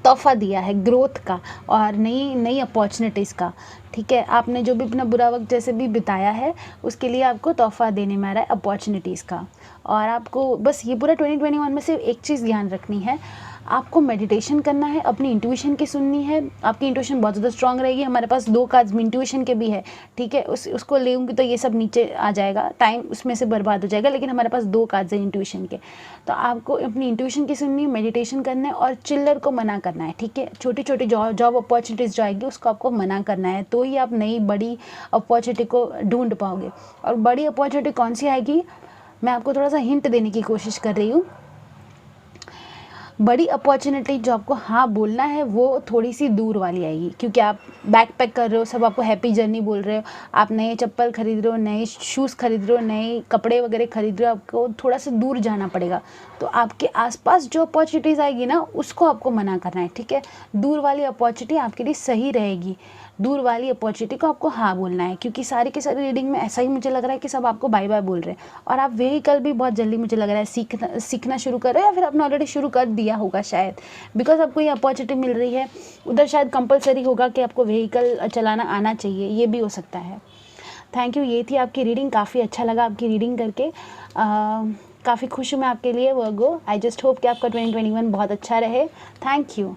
तोहफा दिया है ग्रोथ का और नई नई अपॉर्चुनिटीज़ का। ठीक है, आपने जो भी अपना बुरा वक्त जैसे भी बिताया है उसके लिए आपको तोहफा देने में आ रहा है अपॉर्चुनिटीज़ का। और आपको बस ये पूरा 2021 में सिर्फ एक चीज़ ध्यान रखनी है, आपको मेडिटेशन करना है, अपनी इंट्यूशन की सुननी है। आपकी इंट्यूशन बहुत ज़्यादा स्ट्रांग रहेगी। हमारे पास 2 कार्ड्स इंट्यूशन के भी है, ठीक है, उसको लेंगी तो ये सब नीचे आ जाएगा, टाइम उसमें से बर्बाद हो जाएगा, लेकिन हमारे पास 2 कार्ड्स हैं इंट्यूशन के। तो आपको अपनी इंट्यूशन की सुननी है, मेडिटेशन करना है और चिल्लर को मना करना है। ठीक है, छोटी छोटी जॉब अपॉर्चुनिटीज़ जो आएगी उसको आपको मना करना है, तो ही आप नई बड़ी अपॉर्चुनिटी को ढूंढ पाओगे। और बड़ी अपॉर्चुनिटी कौन सी आएगी, मैं आपको थोड़ा सा हिंट देने की कोशिश कर रही हूँ। बड़ी अपॉर्चुनिटी जो आपको हाँ बोलना है वो थोड़ी सी दूर वाली आएगी, क्योंकि आप बैक पैक कर रहे हो, सब आपको हैप्पी जर्नी बोल रहे हो, आप नए चप्पल खरीद रहे हो, नए शूज़ खरीद रहे हो, नए कपड़े वगैरह खरीद रहे हो, आपको थोड़ा सा दूर जाना पड़ेगा। तो आपके आसपास जो अपॉर्चुनिटीज़ आएगी ना उसको आपको मना करना है। ठीक है, दूर वाली अपॉर्चुनिटी आपके लिए सही रहेगी, दूर वाली अपॉर्चुनिटी को आपको हाँ बोलना है, क्योंकि सारी की सारी रीडिंग में ऐसा ही मुझे लग रहा है कि सब आपको बाय बाय बोल रहे हैं। और आप व्हीकल भी बहुत जल्दी मुझे लग रहा है सीखना शुरू कर रहे हो, या फिर आपने ऑलरेडी शुरू कर दिया होगा शायद, बिकॉज आपको ये अपॉर्चुनिटी मिल रही है। उधर शायद कंपलसरी होगा कि आपको व्हीकल चलाना आना चाहिए, ये भी हो सकता है। थैंक यू, ये थी आपकी रीडिंग। काफ़ी अच्छा लगा आपकी रीडिंग करके, काफ़ी खुश हूँ मैं आपके लिए वर्गो। आई जस्ट होप कि आपका 2021 बहुत अच्छा रहे। Thank you.